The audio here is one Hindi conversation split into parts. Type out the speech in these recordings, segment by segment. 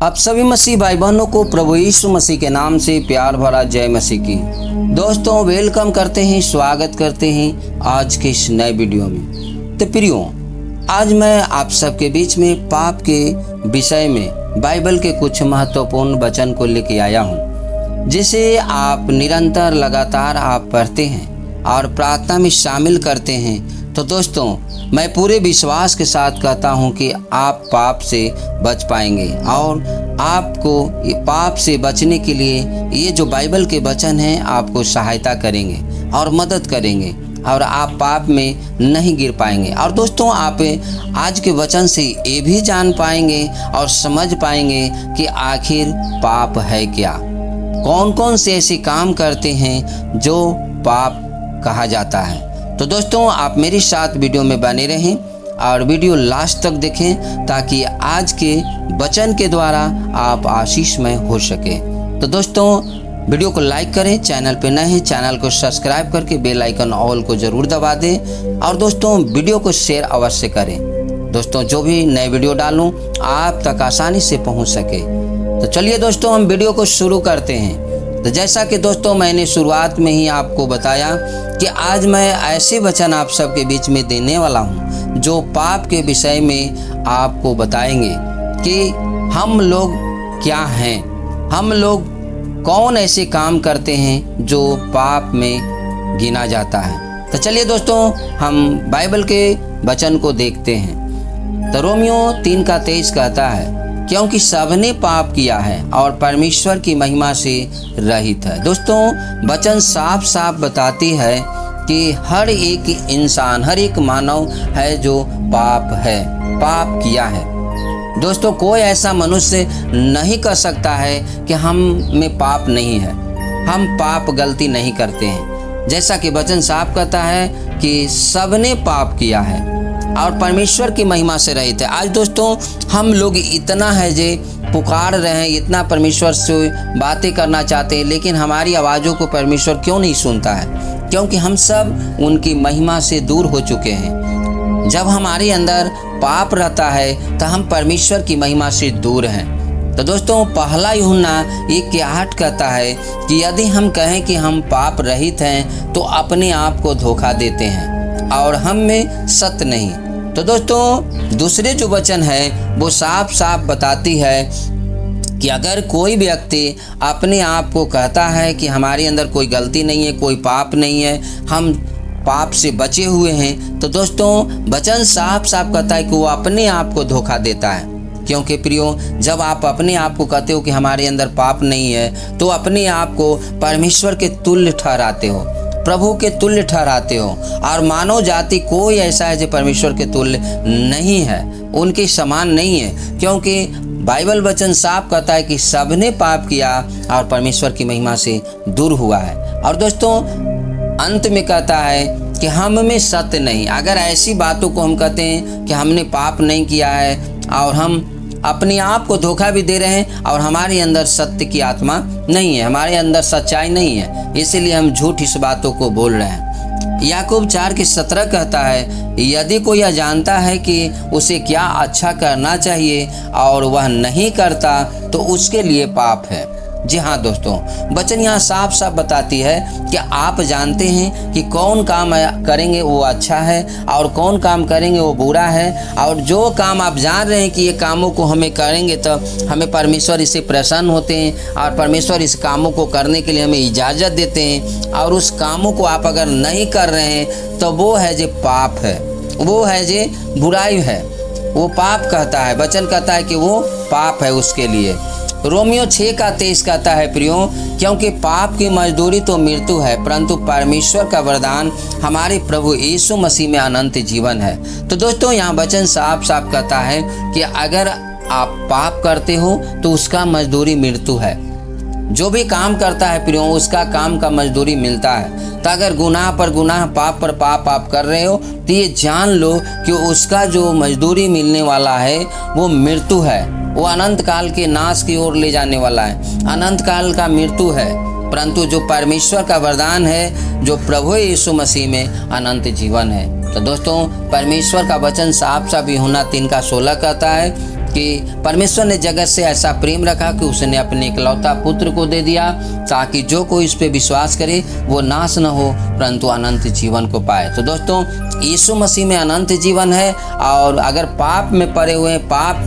आप सभी मसीह भाई बहनों को प्रभु यीशु मसीह के नाम से प्यार भरा जय मसीह की। दोस्तों वेलकम करते हैं, स्वागत करते हैं आज के इस नए वीडियो में। तो प्रियो, आज मैं आप सबके बीच में पाप के विषय में बाइबल के कुछ महत्वपूर्ण वचन को लेके आया हूँ, जिसे आप निरंतर लगातार आप पढ़ते हैं और प्रार्थना में शामिल करते हैं। तो दोस्तों, मैं पूरे विश्वास के साथ कहता हूं कि आप पाप से बच पाएंगे और आपको ये पाप से बचने के लिए ये जो बाइबल के वचन हैं आपको सहायता करेंगे और मदद करेंगे और आप पाप में नहीं गिर पाएंगे। और दोस्तों, आप आज के वचन से ये भी जान पाएंगे और समझ पाएंगे कि आखिर पाप है क्या, कौन कौन से ऐसे काम करते हैं जो पाप कहा जाता है। तो दोस्तों, आप मेरे साथ वीडियो में बने रहें और वीडियो लास्ट तक देखें ताकि आज के वचन के द्वारा आप आशीषमय हो सके। तो दोस्तों, वीडियो को लाइक करें, चैनल पे नए हैं चैनल को सब्सक्राइब करके बेल आइकन ऑल को जरूर दबा दें और दोस्तों वीडियो को शेयर अवश्य करें। दोस्तों, जो भी नए वीडियो डालूं आप तक आसानी से पहुंच सके। तो चलिए दोस्तों, हम वीडियो को शुरू करते हैं। तो जैसा कि दोस्तों मैंने शुरुआत में ही आपको बताया कि आज मैं ऐसे वचन आप सबके बीच में देने वाला हूं जो पाप के विषय में आपको बताएंगे कि हम लोग क्या हैं, हम लोग कौन ऐसे काम करते हैं जो पाप में गिना जाता है। तो चलिए दोस्तों, हम बाइबल के वचन को देखते हैं। तो रोमियो 3:23 कहता है, क्योंकि सबने पाप किया है और परमेश्वर की महिमा से रहित है। दोस्तों, वचन साफ साफ बताती है कि हर एक इंसान, हर एक मानव है जो पाप है, पाप किया है। दोस्तों, कोई ऐसा मनुष्य नहीं कर सकता है कि हम में पाप नहीं है, हम पाप गलती नहीं करते हैं। जैसा कि वचन साफ कहता है कि सबने पाप किया है और परमेश्वर की महिमा से रहित है। आज दोस्तों, हम लोग इतना है जे पुकार रहे हैं, इतना परमेश्वर से बातें करना चाहते हैं, लेकिन हमारी आवाज़ों को परमेश्वर क्यों नहीं सुनता है? क्योंकि हम सब उनकी महिमा से दूर हो चुके हैं। जब हमारे अंदर पाप रहता है तो हम परमेश्वर की महिमा से दूर हैं। तो दोस्तों, पहला यूहन्ना 1:8 कहता है कि यदि हम कहें कि हम पाप रहित हैं तो अपने आप को धोखा देते हैं और हम में सत्य नहीं। तो दोस्तों, दूसरे जो वचन है वो साफ साफ बताती है कि अगर कोई व्यक्ति अपने आप को कहता है कि हमारे अंदर कोई गलती नहीं है, कोई पाप नहीं है, हम पाप से बचे हुए हैं, तो दोस्तों वचन साफ साफ कहता है कि वो अपने आप को धोखा देता है। क्योंकि प्रियो, जब आप अपने आप को कहते हो कि हमारे अंदर पाप नहीं है तो अपने आप को परमेश्वर के तुल्य ठहराते हो, प्रभु के तुल्य ठहराते हो। और मानव जाति कोई ऐसा है जो परमेश्वर के तुल्य नहीं है, उनके समान नहीं है, क्योंकि बाइबल वचन साफ कहता है कि सबने पाप किया और परमेश्वर की महिमा से दूर हुआ है। और दोस्तों, अंत में कहता है कि हम में सत्य नहीं। अगर ऐसी बातों को हम कहते हैं कि हमने पाप नहीं किया है और हम अपने आप को धोखा भी दे रहे हैं और हमारे अंदर सत्य की आत्मा नहीं है, हमारे अंदर सच्चाई नहीं है, इसीलिए हम झूठ इस बातों को बोल रहे हैं। याकूब 4:17 कहता है, यदि कोई यह जानता है कि उसे क्या अच्छा करना चाहिए और वह नहीं करता तो उसके लिए पाप है। जी हाँ दोस्तों, वचन यहाँ साफ साफ बताती है कि आप जानते हैं कि कौन काम करेंगे वो अच्छा है और कौन काम करेंगे वो बुरा है। और जो काम आप जान रहे हैं कि ये कामों को हमें करेंगे तो हमें परमेश्वर इससे प्रसन्न होते हैं और परमेश्वर इस कामों को करने के लिए हमें इजाज़त देते हैं, और उस कामों को आप अगर नहीं कर रहे हैं तो वो है जो पाप है, वो है जो बुराई है, वो पाप कहता है। वचन कहता है कि वो पाप है उसके लिए। रोमियो 6:23 कहता है, प्रियो, क्योंकि पाप की मजदूरी तो मृत्यु है, परंतु परमेश्वर का वरदान हमारे प्रभु यीशु मसीह में अनंत जीवन है। तो दोस्तों, यहाँ वचन साफ साफ कहता है कि अगर आप पाप करते हो तो उसका मजदूरी मृत्यु है। जो भी काम करता है प्रियो, उसका काम का मजदूरी मिलता है। तो अगर गुनाह पर गुनाह, पाप पर पाप आप कर रहे हो तो ये जान लो कि उसका जो मजदूरी मिलने वाला है वो मृत्यु है, वो अनंत काल के नाश की ओर ले जाने वाला है, अनंत काल का मृत्यु है। परंतु जो परमेश्वर का वरदान है, जो प्रभु यीशु मसीह में अनंत जीवन है। तो दोस्तों, परमेश्वर का वचन साफ साफ यूहन्ना 3:16 कहता है कि परमेश्वर ने जगत से ऐसा प्रेम रखा कि उसने अपने इकलौता पुत्र को दे दिया, ताकि जो कोई इस पे विश्वास करे वो नाश न हो परंतु अनंत जीवन को पाए। तो दोस्तों, यीशु मसीह में अनंत जीवन है, और अगर पाप में पड़े हुए हैं, पाप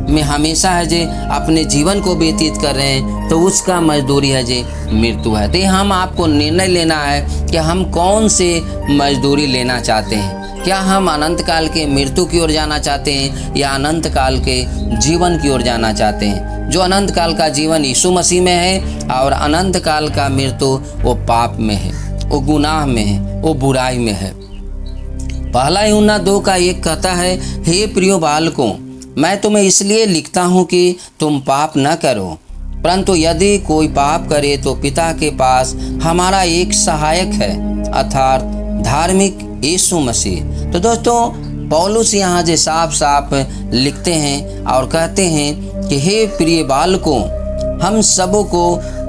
में हमेशा है जे अपने जीवन को व्यतीत कर रहे हैं, तो उसका मजदूरी है जे मृत्यु है। तो हम आपको निर्णय लेना है कि हम कौन से मजदूरी लेना चाहते हैं। क्या हम अनंत काल के मृत्यु की ओर जाना चाहते हैं या अनंत काल के जीवन की ओर जाना चाहते हैं। जो अनंत काल का जीवन यीशु मसीह में है, और अनंत काल का मृत्यु वो पाप में है, वो गुनाह में है, वो बुराई में है। पहला यूहन्ना 2:1 कहता है, हे प्रियो बालकों, मैं तुम्हें इसलिए लिखता हूँ कि तुम पाप न करो, परंतु यदि कोई पाप करे तो पिता के पास हमारा एक सहायक है, अर्थात धार्मिक यीशु मसीह। तो दोस्तों, पौलुस यहाँ जो साफ साफ लिखते हैं और कहते हैं कि हे प्रिय बालकों, हम सबों को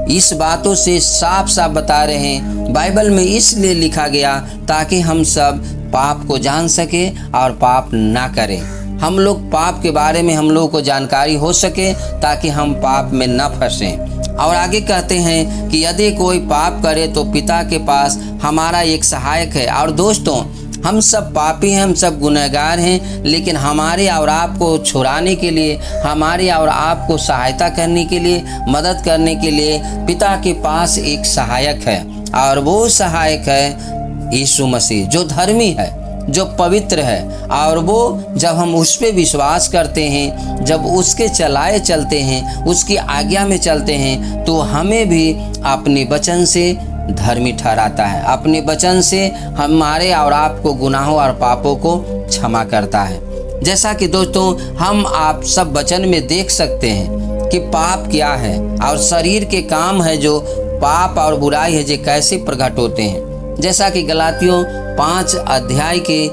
इस बातों से साफ साफ बता रहे हैं। बाइबल में इसलिए लिखा गया ताकि हम सब पाप को जान सके और पाप ना करें। हम लोग पाप के बारे में हम लोगों को जानकारी हो सके ताकि हम पाप में न फंसें। और आगे कहते हैं कि यदि कोई पाप करे तो पिता के पास हमारा एक सहायक है। और दोस्तों, हम सब पापी हैं, हम सब गुनहगार हैं, लेकिन हमारे और आपको छुड़ाने के लिए, हमारे और आपको सहायता करने के लिए, मदद करने के लिए पिता के पास एक सहायक है, और वो सहायक है यीशु मसीह, जो धर्मी है, जो पवित्र है। और वो जब हम उस पर विश्वास करते हैं, जब उसके चलाए चलते हैं, उसकी आज्ञा में चलते हैं, तो हमें भी अपने वचन से धर्मी ठहराता है, अपने वचन से हमारे और आपको गुनाहों और पापों को क्षमा करता है। जैसा कि दोस्तों, हम आप सब वचन में देख सकते हैं कि पाप क्या है और शरीर के काम है जो पाप और बुराई है जो कैसे प्रकट होते हैं। जैसा कि गलातियों 5 अध्याय के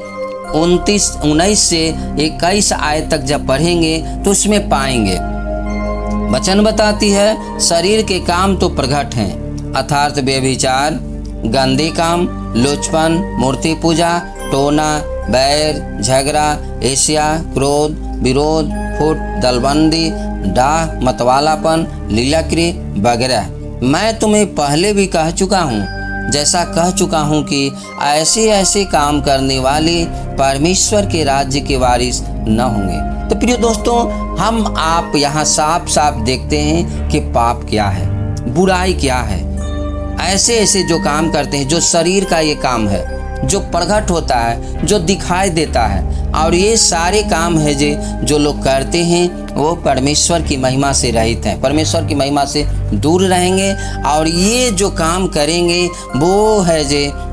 19 से 21 आयत तक जब पढ़ेंगे तो उसमें पाएंगे, वचन बताती है शरीर के काम तो प्रकट हैं, अर्थात व्यभिचार, गंदे काम, लुचपन, मूर्ति पूजा, टोना, बैर, झगड़ा, ईर्ष्या, क्रोध, विरोध, फुट, दलबंदी, डाह, मतवालापन, लीलाक्रिय वगैरह। मैं तुम्हें पहले भी कह चुका हूँ, जैसा कह चुका हूँ कि ऐसे काम करने वाले परमेश्वर के राज्य के वारिस न होंगे। तो प्रिय दोस्तों, हम आप यहाँ साफ साफ देखते हैं कि पाप क्या है, बुराई क्या है। ऐसे जो काम करते हैं, जो शरीर का ये काम है, जो प्रकट होता है, जो दिखाई देता है, और ये सारे काम है जो लोग करते हैं वो परमेश्वर की महिमा से रहित हैं, परमेश्वर की महिमा से दूर रहेंगे। और ये जो काम करेंगे वो है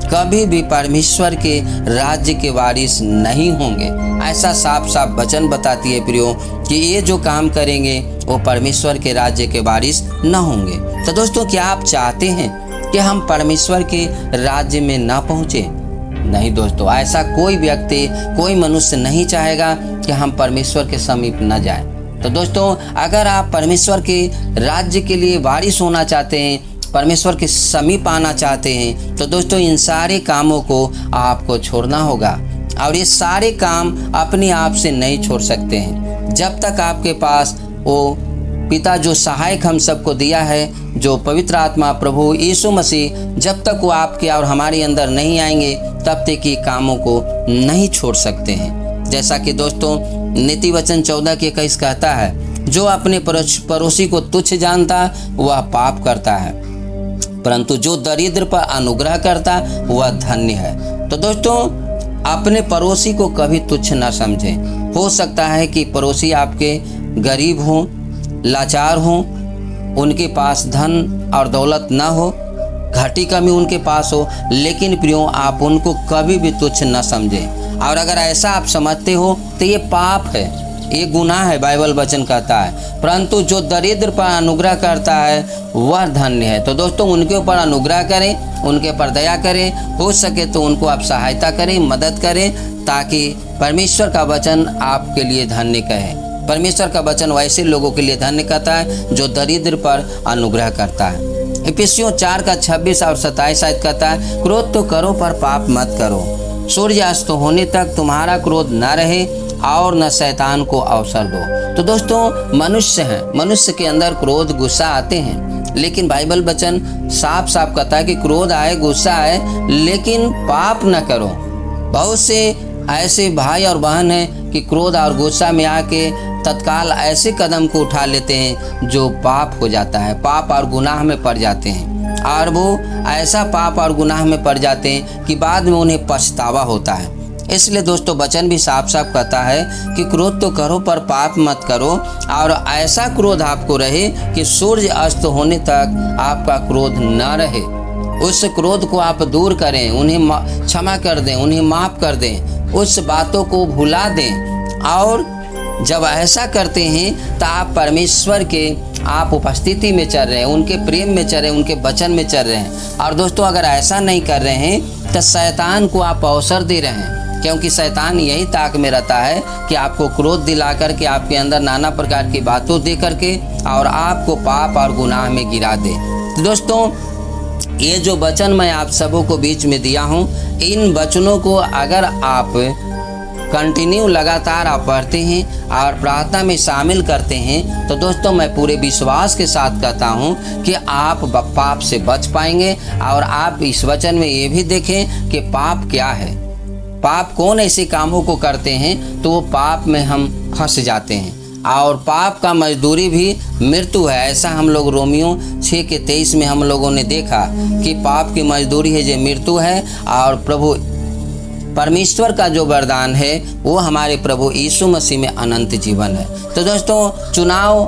कभी भी परमेश्वर के राज्य के वारिस नहीं होंगे। ऐसा साफ साफ वचन बताती है प्रियो कि ये जो काम करेंगे वो परमेश्वर के राज्य के वारिस न होंगे। तो दोस्तों, क्या आप चाहते हैं कि हम परमेश्वर के राज्य में ना पहुँचे? नहीं दोस्तों, ऐसा कोई व्यक्ति, कोई मनुष्य नहीं चाहेगा कि हम परमेश्वर के समीप न जाएं। तो दोस्तों, अगर आप परमेश्वर के राज्य के लिए वारिस होना चाहते हैं, परमेश्वर के समीप आना चाहते हैं, तो दोस्तों इन सारे कामों को आपको छोड़ना होगा। और ये सारे काम अपने आप से नहीं छोड़ सकते हैं। जब तक आपके पास वो पिता जो सहायक हम सबको दिया है, जो पवित्र आत्मा प्रभु यीशु मसीह, जब तक वो आपके और हमारे अंदर नहीं आएंगे तब तक ये कामों को नहीं छोड़ सकते हैं। जैसा कि दोस्तों नीति वचन 14:21 कहता है, जो अपने पड़ोसी को तुच्छ जानता वह पाप करता है, परंतु जो दरिद्र पर अनुग्रह करता वह धन्य है। तो दोस्तों, अपने पड़ोसी को कभी तुच्छ न समझें। हो सकता है कि पड़ोसी आपके गरीब हों, लाचार हों, उनके पास धन और दौलत ना हो, घटी कमी उनके पास हो, लेकिन प्रियो आप उनको कभी भी तुच्छ न समझें। और अगर ऐसा आप समझते हो तो ये पाप है, ये गुनाह है। बाइबल वचन कहता है, परंतु जो दरिद्र पर अनुग्रह करता है वह धन्य है। तो दोस्तों, उनके ऊपर अनुग्रह करें, उनके ऊपर दया करें, हो सके तो उनको आप सहायता करें, मदद करें, ताकि परमेश्वर का वचन आपके लिए धन्य कहे। परमेश्वर का वचन वैसे लोगों के लिए धन्य कहता है जो दरिद्र पर अनुग्रह करता है। इफिसियों 4:26 और 27 आयत कहता है, क्रोध तो करो पर पाप मत करो, सूर्यास्त होने तक तुम्हारा क्रोध न रहे और न शैतान को अवसर दो। तो दोस्तों मनुष्य हैं, मनुष्य के अंदर क्रोध गुस्सा आते हैं, लेकिन बाइबल वचन साफ साफ कहता है कि क्रोध आए गुस्सा आए लेकिन पाप न करो। बहुत से ऐसे भाई और बहन हैं कि क्रोध और गुस्सा में आके तत्काल ऐसे कदम को उठा लेते हैं जो पाप हो जाता है, पाप और गुनाह में पड़ जाते हैं, और वो ऐसा पाप और गुनाह में पड़ जाते हैं कि बाद में उन्हें पछतावा होता है। इसलिए दोस्तों वचन भी साफ साफ कहता है कि क्रोध तो करो पर पाप मत करो, और ऐसा क्रोध आपको रहे कि सूर्य अस्त होने तक आपका क्रोध न रहे। उस क्रोध को आप दूर करें, उन्हें क्षमा कर दें, उन्हें माफ़ कर दें, उस बातों को भुला दें। और जब ऐसा करते हैं तो आप परमेश्वर के आप उपस्थिति में चल रहे हैं, उनके प्रेम में चल रहे हैं, उनके वचन में चल रहे हैं। और दोस्तों अगर ऐसा नहीं कर रहे हैं तो शैतान को आप अवसर दे रहे हैं, क्योंकि शैतान यही ताक में रहता है कि आपको क्रोध दिला करके आपके अंदर नाना प्रकार की बातों दे करके और आपको पाप और गुनाह में गिरा दे। तो दोस्तों ये जो वचन मैं आप सबों को बीच में दिया हूँ, इन वचनों को अगर आप कंटिन्यू लगातार आप पढ़ते हैं और प्रार्थना में शामिल करते हैं तो दोस्तों मैं पूरे विश्वास के साथ कहता हूँ कि आप पाप से बच पाएंगे। और आप इस वचन में ये भी देखें कि पाप क्या है, पाप कौन ऐसे कामों को करते हैं तो वो पाप में हम फंस जाते हैं, और पाप का मजदूरी भी मृत्यु है। ऐसा हम लोग रोमियो 6:23 में हम लोगों ने देखा कि पाप की मजदूरी है जो मृत्यु है, और प्रभु परमेश्वर का जो वरदान है वो हमारे प्रभु यीशु मसीह में अनंत जीवन है। तो दोस्तों चुनाव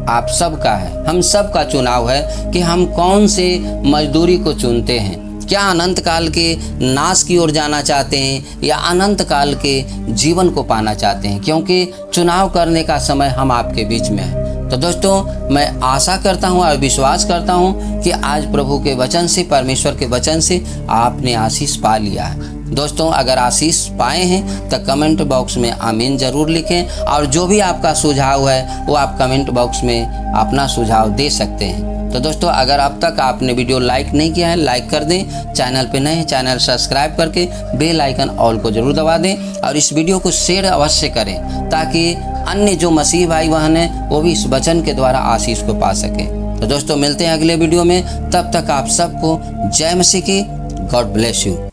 आप सबका है, हम सब का चुनाव है कि हम कौन से मजदूरी को चुनते हैं। क्या अनंत काल के नाश की ओर जाना चाहते हैं या अनंत काल के जीवन को पाना चाहते हैं, क्योंकि चुनाव करने का समय हम आपके बीच में है। तो दोस्तों मैं आशा करता हूँ और विश्वास करता हूँ कि आज प्रभु के वचन से, परमेश्वर के वचन से आपने आशीष पा लिया है। दोस्तों अगर आशीष पाए हैं तो कमेंट बॉक्स में आमीन ज़रूर लिखें, और जो भी आपका सुझाव है वो आप कमेंट बॉक्स में अपना सुझाव दे सकते हैं। तो दोस्तों अगर अब तक आपने वीडियो लाइक नहीं किया है लाइक कर दें, चैनल पे नए हैं चैनल सब्सक्राइब करके बेल आइकन ऑल को जरूर दबा दें, और इस वीडियो को शेयर अवश्य करें ताकि अन्य जो मसीह भाई बहन हैं वो भी इस वचन के द्वारा आशीष को पा सकें। तो दोस्तों मिलते हैं अगले वीडियो में, तब तक आप सबको जय मसीह की। God bless you.